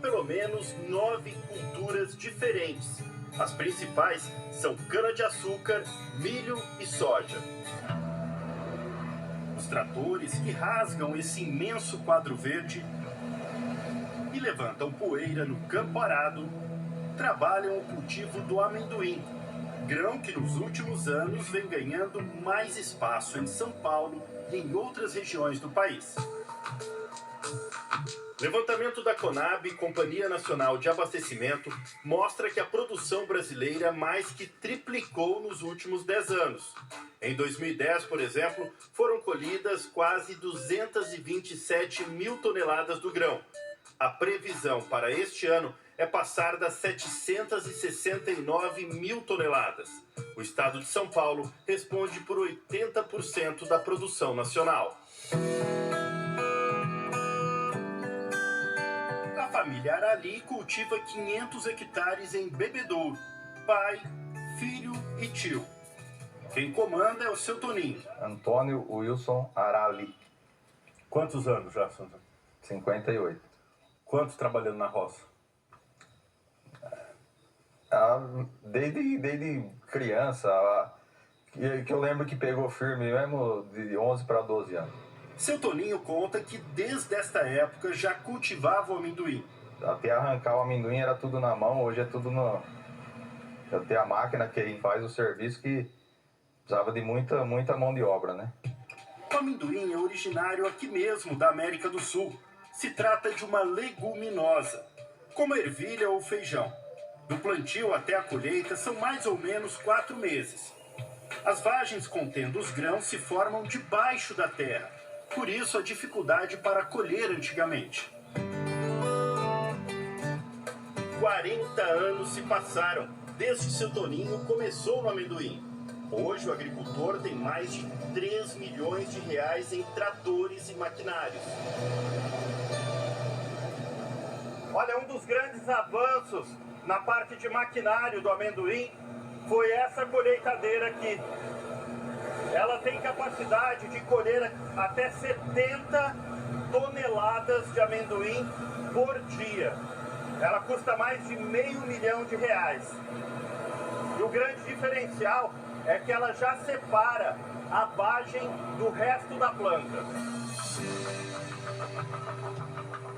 pelo menos 9 culturas diferentes. As principais são cana-de-açúcar, milho e soja. Os tratores que rasgam esse imenso quadro verde e levantam poeira no campo arado, trabalham o cultivo do amendoim, grão que nos últimos anos vem ganhando mais espaço em São Paulo e em outras regiões do país. Levantamento da Conab, Companhia Nacional de Abastecimento, mostra que a produção brasileira mais que triplicou nos últimos 10 anos. Em 2010, por exemplo, foram colhidas quase 227 mil toneladas do grão. A previsão para este ano é passar das 769 mil toneladas. O estado de São Paulo responde por 80% da produção nacional. A família Arali cultiva 500 hectares em Bebedouro. Pai, filho e tio. Quem comanda é o seu Toninho. Antônio Wilson Arali. Quantos anos já, Sandro? 58. Quantos trabalhando na roça? Desde criança, que eu lembro que pegou firme mesmo de 11 para 12 anos. Seu Toninho conta que desde esta época já cultivava o amendoim. Até arrancar o amendoim era tudo na mão, hoje é tudo no... Já tem a máquina que faz o serviço que precisava de muita mão de obra, né? O amendoim é originário aqui mesmo, da América do Sul. Se trata de uma leguminosa, como a ervilha ou feijão. Do plantio até a colheita são mais ou menos 4 meses. As vagens contendo os grãos se formam debaixo da terra. Por isso a dificuldade para colher antigamente. 40 anos se passaram desde que seu Toninho começou no amendoim. Hoje o agricultor tem mais de 3 milhões de reais em tratores e maquinários. Olha, um dos grandes avanços na parte de maquinário do amendoim foi essa colheitadeira aqui. Ela tem capacidade de colher até 70 toneladas de amendoim por dia. Ela custa mais de R$500 mil. E o grande diferencial é que ela já separa a vagem do resto da planta.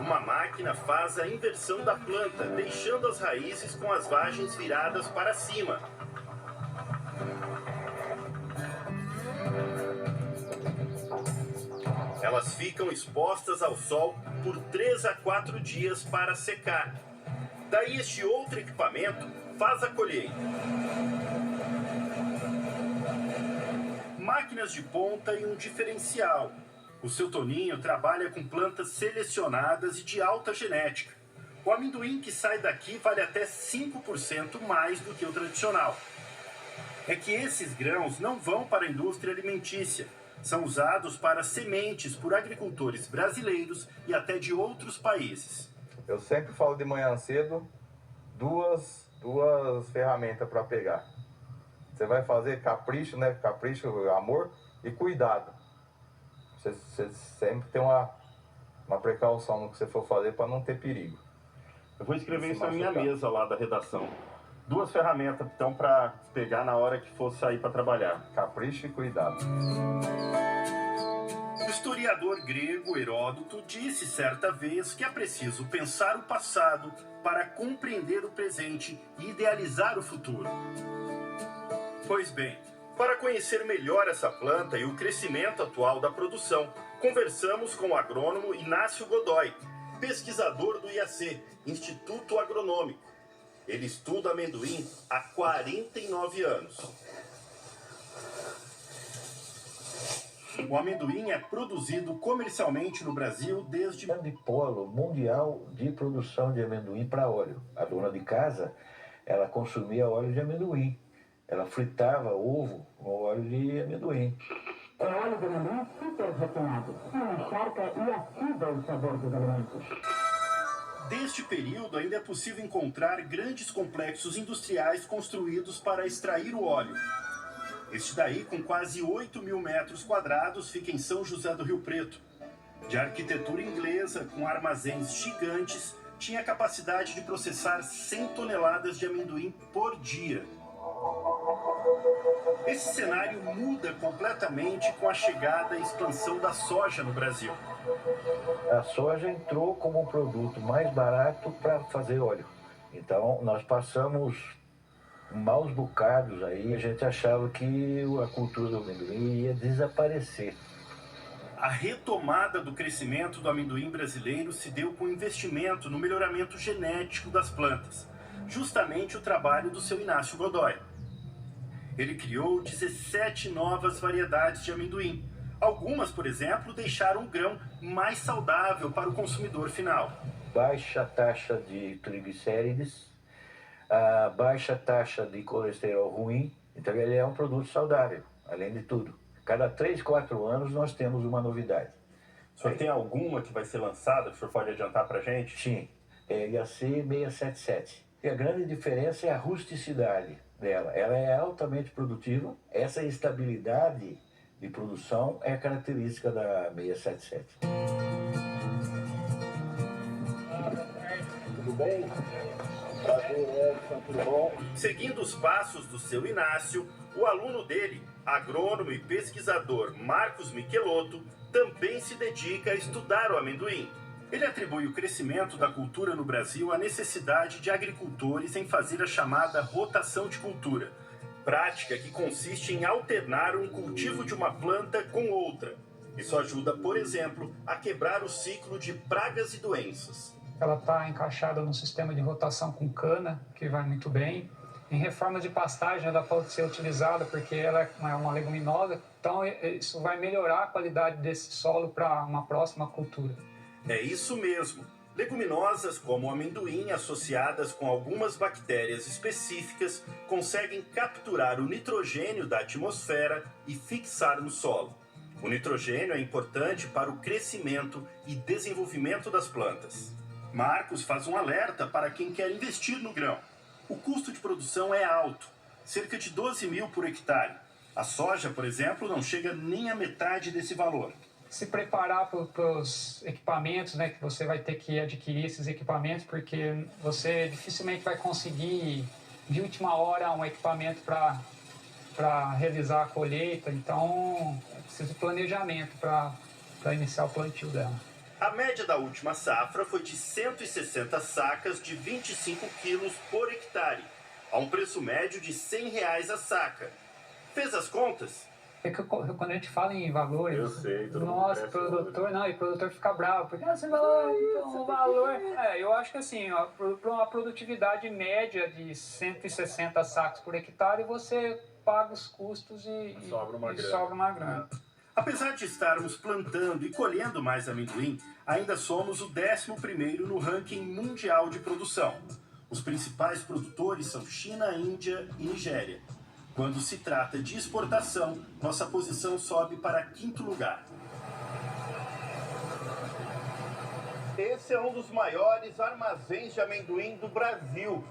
Uma máquina faz a inversão da planta, deixando as raízes com as vagens viradas para cima. Elas ficam expostas ao sol por 3 a 4 dias para secar. Daí este outro equipamento faz a colheita. Máquinas de ponta e um diferencial. O seu Toninho trabalha com plantas selecionadas e de alta genética. O amendoim que sai daqui vale até 5% mais do que o tradicional. É que esses grãos não vão para a indústria alimentícia. São usados para sementes por agricultores brasileiros e até de outros países. Eu sempre falo de manhã cedo, duas ferramentas para pegar. Você vai fazer capricho, né? Capricho, amor e cuidado. Você sempre tem uma precaução no que você for fazer para não ter perigo. Eu vou escrever isso na minha mesa lá da redação. 2 ferramentas, então, para pegar na hora que for sair para trabalhar. Capricho e cuidado. O historiador grego Heródoto disse certa vez que é preciso pensar o passado para compreender o presente e idealizar o futuro. Pois bem, para conhecer melhor essa planta e o crescimento atual da produção, conversamos com o agrônomo Inácio Godoy, pesquisador do IAC, Instituto Agronômico. Ele estuda amendoim há 49 anos. O amendoim é produzido comercialmente no Brasil desde... grande polo mundial de produção de amendoim para óleo. A dona de casa, ela consumia óleo de amendoim. Ela fritava ovo com óleo de amendoim. O óleo de amendoim é super refinado. Encharca e ativa o sabor dos alimentos. Deste período, ainda é possível encontrar grandes complexos industriais construídos para extrair o óleo. Este daí, com quase 8 mil metros quadrados, fica em São José do Rio Preto. De arquitetura inglesa, com armazéns gigantes, tinha a capacidade de processar 100 toneladas de amendoim por dia. Esse cenário muda completamente com a chegada e expansão da soja no Brasil. A soja entrou como um produto mais barato para fazer óleo. Então, nós passamos maus bocados aí. A gente achava que a cultura do amendoim ia desaparecer. A retomada do crescimento do amendoim brasileiro se deu com investimento no melhoramento genético das plantas, justamente o trabalho do seu Inácio Godoy. Ele criou 17 novas variedades de amendoim. Algumas, por exemplo, deixaram o grão mais saudável para o consumidor final. Baixa taxa de triglicérides, a baixa taxa de colesterol ruim. Então ele é um produto saudável, além de tudo. Cada 3, 4 anos nós temos uma novidade. O senhor tem alguma que vai ser lançada, que o senhor pode adiantar para a gente? Sim, é IAC 677. E a grande diferença é a rusticidade dela. Ela é altamente produtiva. Essa estabilidade de produção é a característica da 677. Tudo bem? Prazer, Edson, tudo bom? Seguindo os passos do seu Inácio, o aluno dele, agrônomo e pesquisador Marcos Michelotto, também se dedica a estudar o amendoim. Ele atribui o crescimento da cultura no Brasil à necessidade de agricultores em fazer a chamada rotação de cultura, prática que consiste em alternar um cultivo de uma planta com outra. Isso ajuda, por exemplo, a quebrar o ciclo de pragas e doenças. Ela está encaixada no sistema de rotação com cana, que vai muito bem. Em reforma de pastagem, ela pode ser utilizada porque ela é uma leguminosa, então isso vai melhorar a qualidade desse solo para uma próxima cultura. É isso mesmo. Leguminosas como o amendoim, associadas com algumas bactérias específicas, conseguem capturar o nitrogênio da atmosfera e fixar no solo. O nitrogênio é importante para o crescimento e desenvolvimento das plantas. Marcos faz um alerta para quem quer investir no grão. O custo de produção é alto, cerca de 12 mil por hectare. A soja, por exemplo, não chega nem à metade desse valor. Se preparar para os equipamentos, né, que você vai ter que adquirir esses equipamentos, porque você dificilmente vai conseguir, de última hora, um equipamento para realizar a colheita. Então, é preciso planejamento para iniciar o plantio dela. A média da última safra foi de 160 sacas de 25 quilos por hectare, a um preço médio de R$ 100 a saca. Fez as contas? É que quando a gente fala em valores, Eu sei, todo nossa, mundo produtor, não, e o produtor fica bravo, porque você falou o valor. Eu acho que assim, para uma produtividade média de 160 sacos por hectare, você paga os custos e sobra uma grana. Apesar de estarmos plantando e colhendo mais amendoim, ainda somos o 11º no ranking mundial de produção. Os principais produtores são China, Índia e Nigéria. Quando se trata de exportação, nossa posição sobe para 5º lugar. Esse é um dos maiores armazéns de amendoim do Brasil.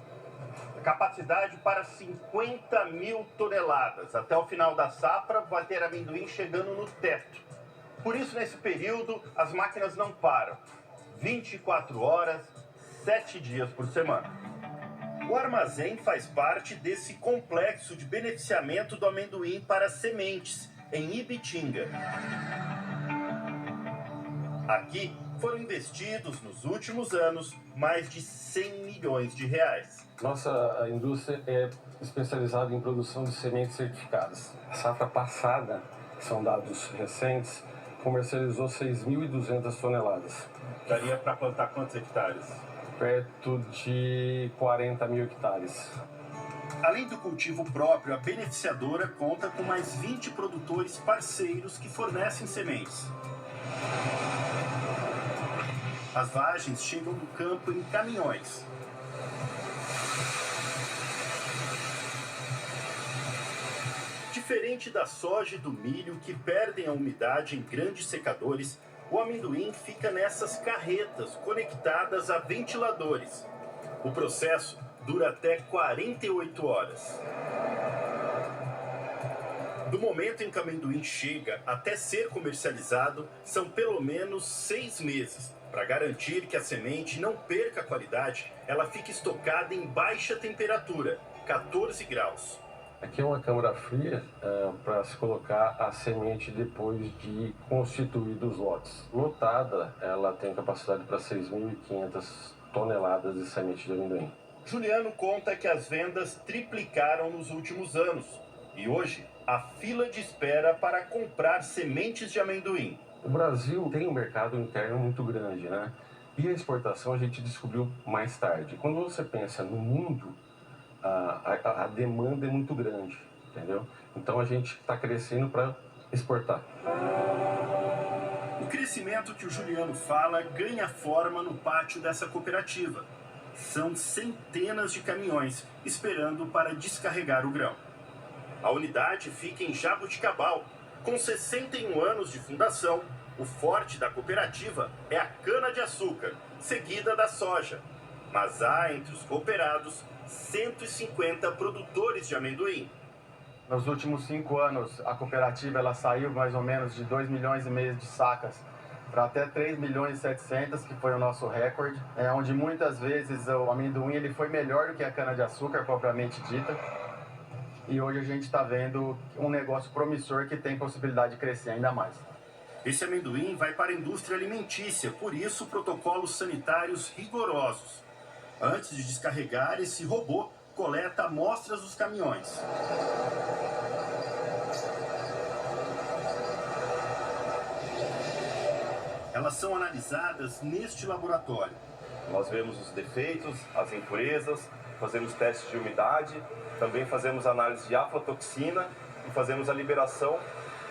Capacidade para 50 mil toneladas. Até o final da safra vai ter amendoim chegando no teto. Por isso, nesse período, as máquinas não param. 24 horas, 7 dias por semana. O armazém faz parte desse complexo de beneficiamento do amendoim para sementes, em Ibitinga. Aqui foram investidos, nos últimos anos, mais de 100 milhões de reais. Nossa indústria é especializada em produção de sementes certificadas. A safra passada, que são dados recentes, comercializou 6.200 toneladas. Daria para plantar quantos hectares? Perto de 40 mil hectares. Além do cultivo próprio, a beneficiadora conta com mais 20 produtores parceiros que fornecem sementes. As vagens chegam do campo em caminhões. Diferente da soja e do milho, que perdem a umidade em grandes secadores, o amendoim fica nessas carretas conectadas a ventiladores. O processo dura até 48 horas. Do momento em que o amendoim chega até ser comercializado, são pelo menos 6 meses. Para garantir que a semente não perca a qualidade, ela fica estocada em baixa temperatura, 14 graus. Aqui é uma câmara fria para se colocar a semente depois de constituídos os lotes. Lotada, ela tem capacidade para 6.500 toneladas de semente de amendoim. Juliano conta que as vendas triplicaram nos últimos anos e hoje a fila de espera para comprar sementes de amendoim. O Brasil tem um mercado interno muito grande, né? E a exportação a gente descobriu mais tarde. Quando você pensa no mundo, a demanda é muito grande, entendeu? Então a gente está crescendo para exportar. O crescimento que o Juliano fala ganha forma no pátio dessa cooperativa. São centenas de caminhões esperando para descarregar o grão. A unidade fica em Jaboticabal. Com 61 anos de fundação, o forte da cooperativa é a cana-de-açúcar, seguida da soja. Mas há entre os cooperados 150 produtores de amendoim. Nos últimos 5 anos, a cooperativa ela saiu mais ou menos de 2,5 milhões de sacas para até 3,7 milhões, que foi o nosso recorde, onde muitas vezes o amendoim ele foi melhor do que a cana-de-açúcar propriamente dita. E hoje a gente está vendo um negócio promissor que tem possibilidade de crescer ainda mais. Esse amendoim vai para a indústria alimentícia, por isso protocolos sanitários rigorosos. Antes de descarregar, esse robô coleta amostras dos caminhões. Elas são analisadas neste laboratório. Nós vemos os defeitos, as impurezas, fazemos testes de umidade, também fazemos análise de aflatoxina e fazemos a liberação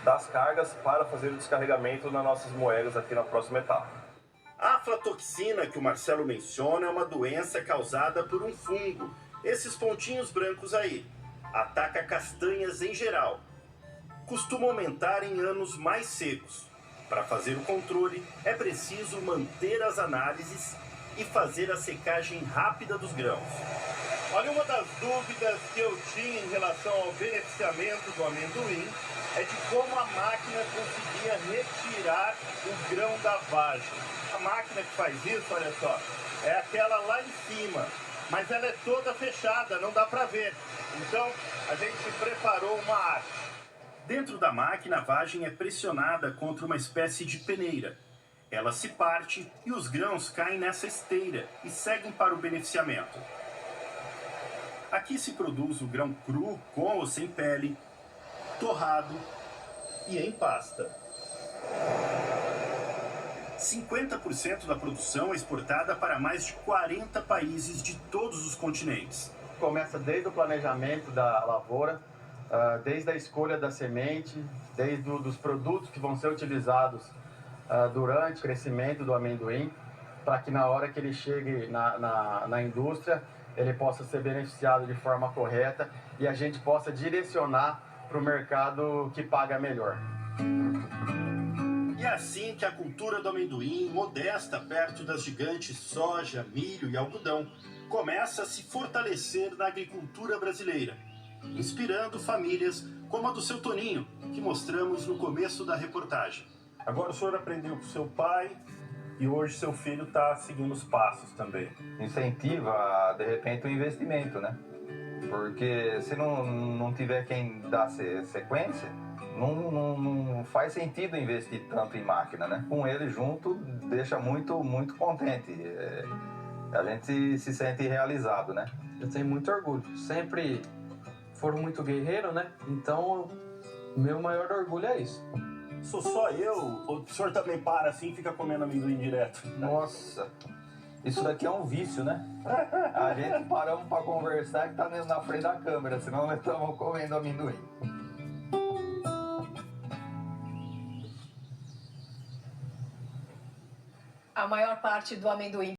das cargas para fazer o descarregamento nas nossas moedas aqui na próxima etapa. A aflatoxina que o Marcelo menciona é uma doença causada por um fungo. Esses pontinhos brancos aí. Ataca castanhas em geral. Costuma aumentar em anos mais secos. Para fazer o controle, é preciso manter as análises e fazer a secagem rápida dos grãos. Olha, uma das dúvidas que eu tinha em relação ao beneficiamento do amendoim é de como a máquina conseguia retirar o grão da vagem. A máquina que faz isso, olha só, é aquela lá em cima, mas ela é toda fechada, não dá para ver. Então, a gente preparou uma arte. Dentro da máquina, a vagem é pressionada contra uma espécie de peneira. Ela se parte e os grãos caem nessa esteira e seguem para o beneficiamento. Aqui se produz o grão cru, com ou sem pele, torrado e em pasta. 50% da produção é exportada para mais de 40 países de todos os continentes. Começa desde o planejamento da lavoura, desde a escolha da semente, desde os produtos que vão ser utilizados durante o crescimento do amendoim, para que na hora que ele chegue na indústria, ele possa ser beneficiado de forma correta e a gente possa direcionar para o mercado que paga melhor. E é assim que a cultura do amendoim, modesta perto das gigantes soja, milho e algodão, começa a se fortalecer na agricultura brasileira, inspirando famílias como a do seu Toninho, que mostramos no começo da reportagem. Agora o senhor aprendeu com seu pai e hoje seu filho está seguindo os passos também. Incentiva, de repente, o investimento, né? Porque se não tiver quem dá sequência, não faz sentido investir tanto em máquina, né? Com ele junto, deixa muito contente. A gente se sente realizado, né? Eu tenho muito orgulho. Sempre foram muito guerreiros, né? Então, o meu maior orgulho é isso. Sou só eu? Ou o senhor também para assim e fica comendo amendoim direto? Nossa, isso daqui é um vício, né? A gente paramos para conversar que tá na frente da câmera, senão nós estamos comendo amendoim. A maior parte do amendoim